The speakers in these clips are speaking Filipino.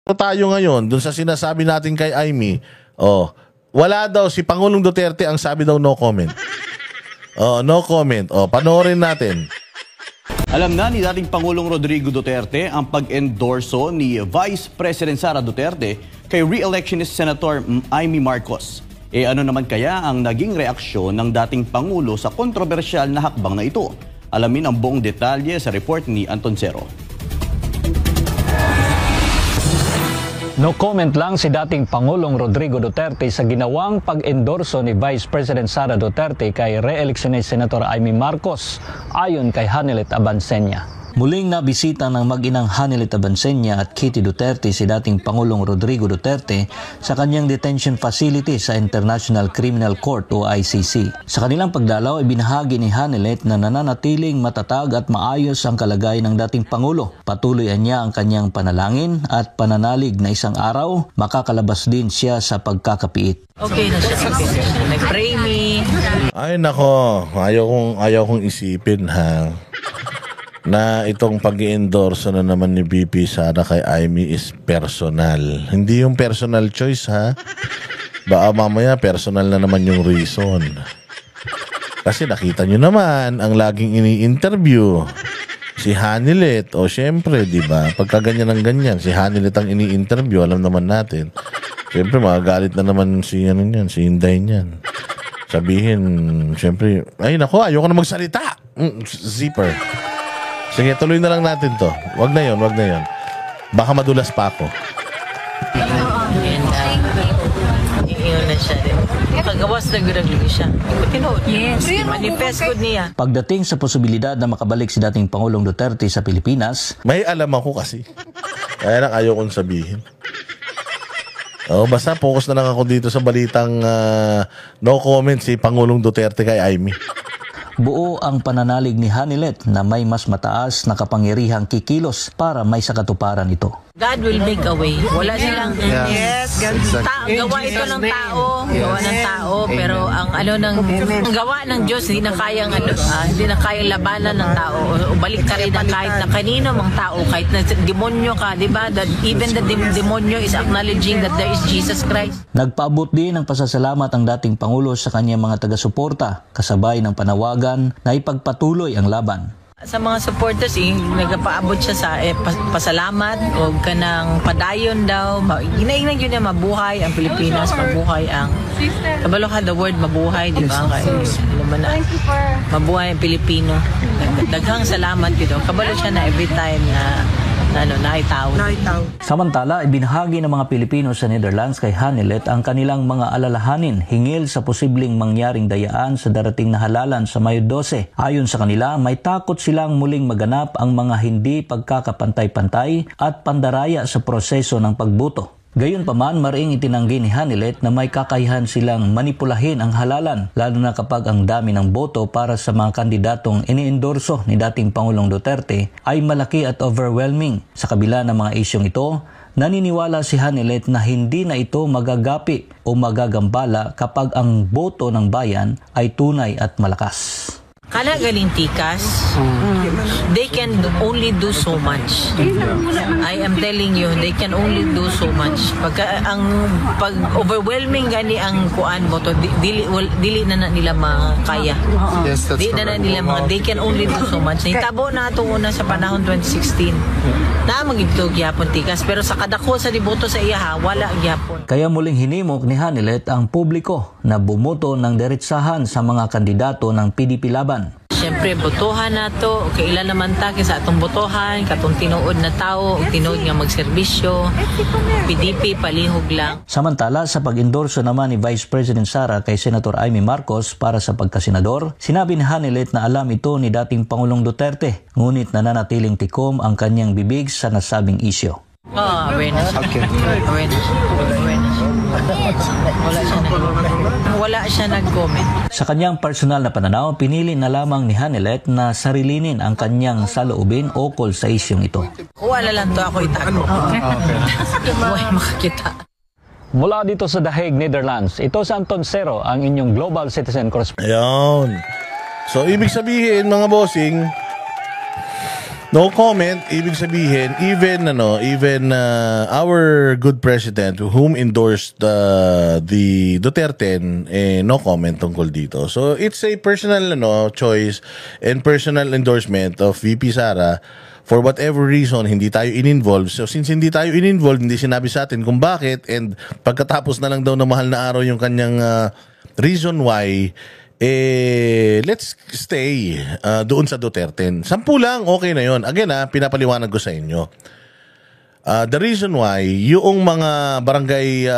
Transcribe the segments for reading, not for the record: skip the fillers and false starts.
Tayo ngayon dun sa sinasabi natin kay Amy, wala daw si Pangulong Duterte, ang sabi daw no comment. No comment. Panoorin natin. Alam na ni dating Pangulong Rodrigo Duterte ang pag-endorso ni Vice President Sara Duterte kay re-electionist Senator Amy Marcos. Ano naman kaya ang naging reaksyon ng dating Pangulo sa kontrobersyal na hakbang na ito? Alamin ang buong detalye sa report ni Anton Cero. No comment lang si dating Pangulong Rodrigo Duterte sa ginawang pag-endorso ni Vice President Sara Duterte kay re-electionist Senator Amy Marcos ayon kay Hanilet Abansenya. Muling nabisita ng mag-inang Hanilet Abansenya at Kitty Duterte si dating Pangulong Rodrigo Duterte sa kanyang detention facility sa International Criminal Court o ICC. Sa kanilang pagdalaw ay binahagi ni Hanilet na nananatiling matatag at maayos ang kalagayan ng dating Pangulo. Patuloy niya ang kanyang panalangin at pananalig na isang araw makakalabas din siya sa pagkakapiit. Okay na siya. Nag-pray me. Ay nako, ayaw kong isipin na itong pag-i-endorso na naman ni BP Sara kay Amy is personal. Hindi yung personal choice Baka mamaya personal na naman yung reason. Kasi nakita nyo naman ang laging ini-interview si Hanilet. Syempre, di ba? Pagka ganyan ng ganyan, si Hanilet ang ini-interview, alam naman natin. Syempre, magagalit na naman si Inday niyan. Sabihin, syempre, ay nako, ayoko na magsalita. Zipper. Sige, tuloy na lang natin to. Wag na yon. Baka madulas pa ako. Iyon na siya. Kagawas na gudaglugi siya. Yes. Manifest good niya. Pagdating sa posibilidad na makabalik si dating Pangulong Duterte sa Pilipinas, may alam ako kasi. Kaya lang ayaw kong sabihin. Basta focus na lang ako dito sa balitang no comment si Pangulong Duterte kay Amy. buo ang pananalig ni Hanilet na may mas mataas na kapangyarihang kikilos para may sakatuparan ito. God will make a way. Wala silang gawa ito ng tao, gawa ng tao, pero ang gawa ng Diyos hindi na kayang labanan ng tao. O balik ka rin na kahit na kanino mang tao, kahit na demonyo ka, di ba? That even the demonyo is acknowledging that there is Jesus Christ. Nagpaabot din ng pasasalamat ang dating Pangulo sa kanyang mga taga-suporta, kasabay ng panawagan na ipagpatuloy ang laban. Sa mga supporters, nagpaabot siya sa pasalamat o kanang padayon daw. Ginainag yun na mabuhay ang Pilipinas, mabuhay ang kabalo ka the word mabuhay, di ba? Mabuhay ang Pilipino. Daghang salamat yun. Kabalo siya na every time na naitaw. Samantala, ibinahagi ng mga Pilipino sa Netherlands kay Hanilet ang kanilang mga alalahanin hinggil sa posibleng mangyaring dayaan sa darating na halalan sa Mayo 12. Ayon sa kanila, may takot silang muling maganap ang mga hindi pagkakapantay-pantay at pandaraya sa proseso ng pagboto. Gayunpaman, maring itinanggi ni Hanilet na may kakayahan silang manipulahin ang halalan, lalo na kapag ang dami ng boto para sa mga kandidatong iniendorso ni dating Pangulong Duterte ay malaki at overwhelming. Sa kabila ng mga isyong ito, naniniwala si Hanilet na hindi na ito magagapi o magagambala kapag ang boto ng bayan ay tunay at malakas. Kana galing tikas, they can only do so much. I am telling you, they can only do so much. Pag overwhelming gani ang kuan mo to, dili na nila makaya. Yes, that's Dili na nila they can only do so much. Hitabo na ito una sa panahon 2016. Na magigto gyapon tikas, pero sa kadako sa diboto sa iya wala gyapon. Kaya muling hinimok ni Hanilet ang publiko na bumoto ng diretsahan sa mga kandidato ng PDP laban. Siyempre, botohan na to. Kailan naman ta sa atong botohan, katong tinuod na tao, tinuod nga magserbisyo, PDP, palihog lang. Samantala, sa pag-endorso naman ni Vice President Sara kay Senator Amy Marcos para sa pagkasenador, sinabi ni Hanilet na alam ito ni dating Pangulong Duterte, ngunit nananatiling tikom ang kanyang bibig sa nasabing isyo. Awareness. Wala siya nag-comment. Sa kanyang personal na pananaw, pinili na lamang ni Hanilet na sarilinin ang kanyang saloobin ukol sa isyong ito. Wala lang to ako itago. Huwag makakita. Mula dito sa The Hague, Netherlands, ito si Anton Cero, ang inyong Global Citizen Correspondent. Ayun. So, ibig sabihin, mga bossing, No comment, ibig sabihin, even our good president whom endorsed the Duterte, no comment tungkol dito. So it's a personal choice and personal endorsement of VP Sara. For whatever reason, hindi tayo in-involve. So since hindi tayo in-involve, hindi sinabi sa atin kung bakit, and pagkatapos na lang daw na mahal na araw yung kanyang reason why, let's stay doon sa Duterte. 10 lang, okay na yon. Again, pinapaliwanag ko sa inyo. The reason why, yung mga barangay,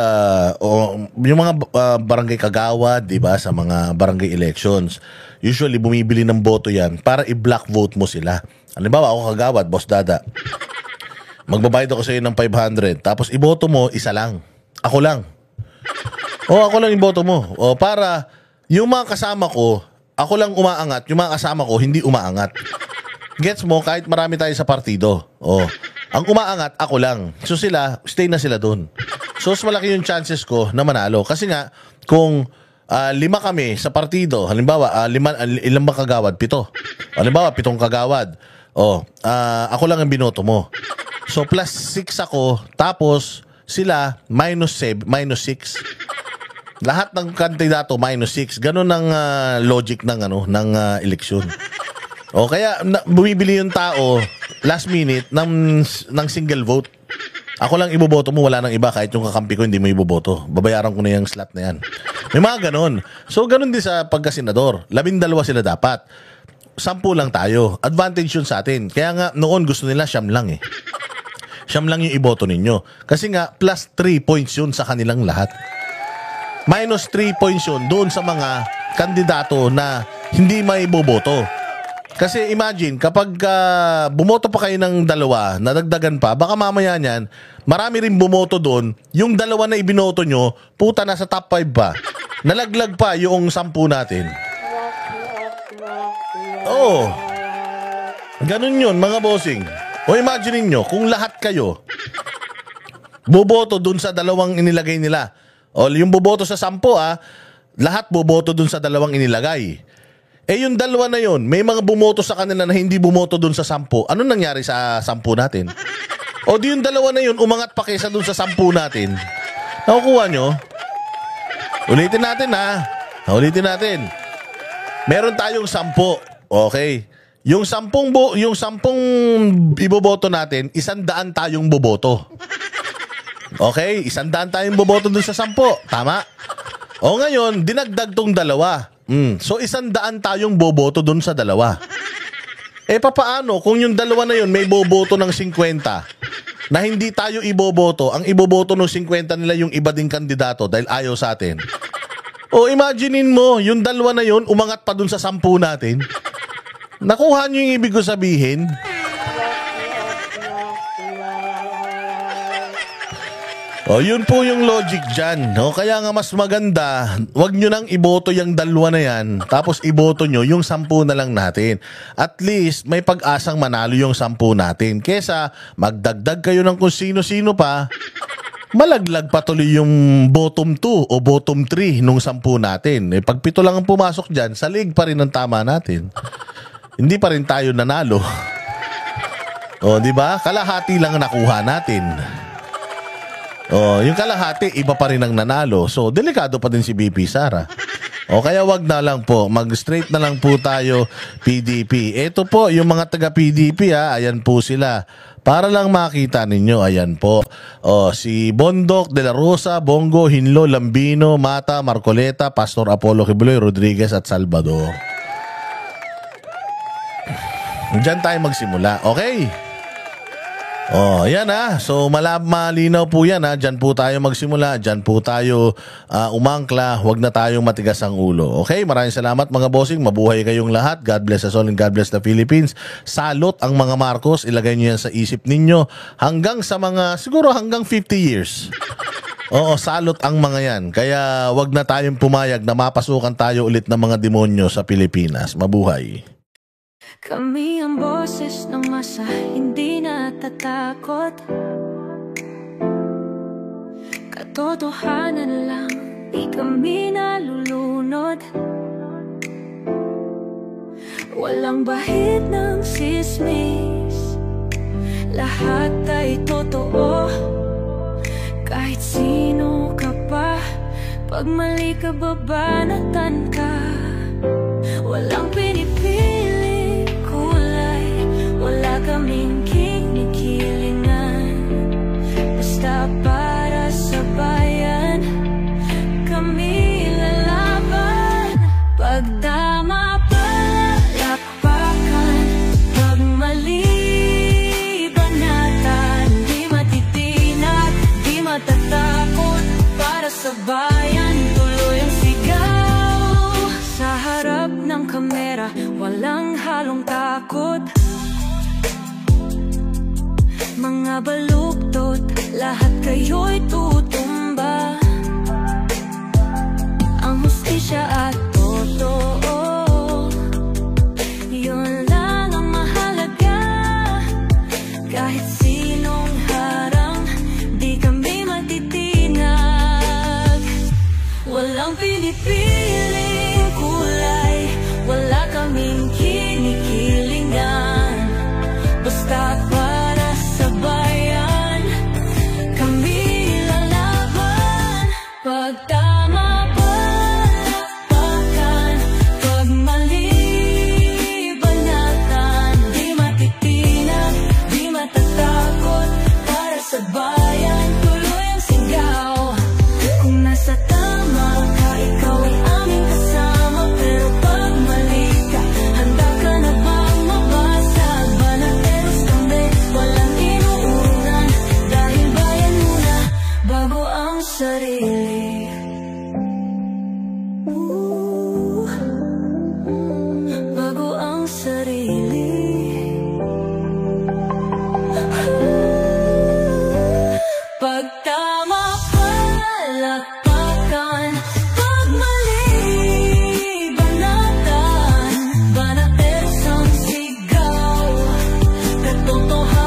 barangay kagawad, di ba, sa mga barangay elections, usually bumibili ng boto yan para i-block vote mo sila. Halimbawa, ako kagawad, Boss Dada. Magbabayad ako sa iyo ng 500, tapos iboto mo, isa lang. Ako lang. Ako lang iboto mo. Para yung mga kasama ko, ako lang umaangat, yung mga kasama ko, hindi umaangat. Gets mo, kahit marami tayo sa partido. Ang umaangat, ako lang. So sila, stay na sila dun. So malaki yung chances ko na manalo. Kasi nga, kung 5 kami sa partido, halimbawa, ilang ba kagawad? 7. Halimbawa, 7 kagawad. Ako lang ang binoto mo. So plus 6 ako, tapos sila, minus 6. Lahat ng kandidato minus 6. Ganun ang logic ng eleksyon. Kaya bumibili yung tao last minute ng single vote. Ako lang iboboto mo, wala nang iba, kahit yung kakampi ko hindi mo iboboto. Babayaran ko na yung slot na yan. May mga ganun. So ganun din sa pagkasenador. 12 sila dapat. 10 lang tayo. Advantage yun sa atin. Kaya nga noon gusto nila 9 lang . 9 lang yung iboto ninyo. Kasi nga plus 3 points yun sa kanilang lahat. Minus 3 points yun doon sa mga kandidato na hindi may boboto. Kasi imagine, kapag bumoto pa kayo ng 2, nadagdagan pa, baka mamaya niyan, marami rin bumoto doon, yung 2 na ibinoto nyo, puta, nasa top 5 pa. Nalaglag pa yung 10 natin. Ganun yun, mga bossing. Imagine niyo kung lahat kayo boboto doon sa 2 inilagay nila. Yung boboto sa 10, lahat boboto dun sa 2 inilagay. Yung 2 na yun, may mga bumoto sa kanila na hindi bumoto dun sa 10. Anong nangyari sa 10 natin? Di yung 2 na yun, umangat pa kaysa dun sa 10 natin. Nakukuha nyo? Ulitin natin Ulitin natin. Meron tayong 10. Okay. Yung 10 iboboto natin, 100 tayong boboto. Okay, 100 tayong boboto dun sa 10. Tama? Ngayon, dinagdag tong 2. So, 100 tayong boboto dun sa 2. Papaano kung yung 2 na yun may boboto ng 50 na hindi tayo iboboto, ang iboboto ng 50 nila yung iba ding kandidato dahil ayaw sa atin? Imaginein mo, yung 2 na yun, umangat pa dun sa 10 natin. Nakuha nyo yung ibig ko sabihin? Yun po yung logic dyan. Kaya nga mas maganda, wag nyo nang iboto yung 2 na yan, tapos iboto nyo yung 10 na lang natin. At least, may pag-asang manalo yung 10 natin. Kesa magdagdag kayo ng kung sino-sino pa, malaglag pa tuloy yung bottom 2 o bottom 3 nung 10 natin. Pag 7 lang ang pumasok dyan, salig pa rin ang tama natin. Hindi pa rin tayo nanalo. Di ba? Kalahati lang ang nakuha natin. Yung kalahati, iba pa rin ang nanalo. So, delikado pa din si VP Sara. Kaya wag na lang po. Mag-straight na lang po tayo, PDP. Ito po, yung mga taga-PDP, ayan po sila. Para lang makita ninyo, ayan po. Si Bondoc, De La Rosa, Bongo, Hinlo, Lambino, Mata, Marcoleta, Pastor Apollo Kibuloy, Rodriguez at Salvador. Diyan tayo magsimula. Okay? Yan So malinaw po yan Diyan po tayo magsimula. Diyan po tayo umangkla. Huwag na tayong matigas ang ulo. Okay? Maraming salamat mga bossing. Mabuhay kayong lahat. God bless us all and God bless the Philippines. Salot ang mga Marcos. Ilagay nyo yan sa isip ninyo. Hanggang sa siguro hanggang 50 years. Salot ang mga yan. Kaya wag na tayong pumayag na mapasukan tayo ulit ng mga demonyo sa Pilipinas. Mabuhay. Kami ang boses ng masa, hindi natatakot. Katotohanan lang, di kami nalulunod. Walang bahid ng sismis, lahat ay totoo. Kahit sino ka pa, pag mali ka babanatan ka. Walang pinipili kulay, wala kaming kinikilingan. Basta para sa bayan, kami lalaban. Pag tama palakpakan, pag mali banatan. Di matitinag, di matatakot, para sa bayan tuloy ang sigaw. Sa harap ng kamera, walang halong takot. Mga baluktot, lahat kayo'y tutumba. Ang hustisya at totoo, yun lang ang mahalaga. Kahit sinong harang, di kami matitinag. Walang pinipiling kulay, wala kaming kinikilingan. Basta para sa bayan, kami lalaban. Pag tama palakpakan, pag mali banatan. Di matitinag, di matatakot, para sa bayan tuloy ang sigaw. Kung nasa tama ka, ikaw ay aming kasama. Pero pag mali ka, handa ka na bang mabasag? Banateros kami, walang inuunan. Dahil bayan muna, bago ang sarili. Bago ang sarili. Pag tama palakpakan, pag mali banatan. Banateros ang sigaw, katotohanan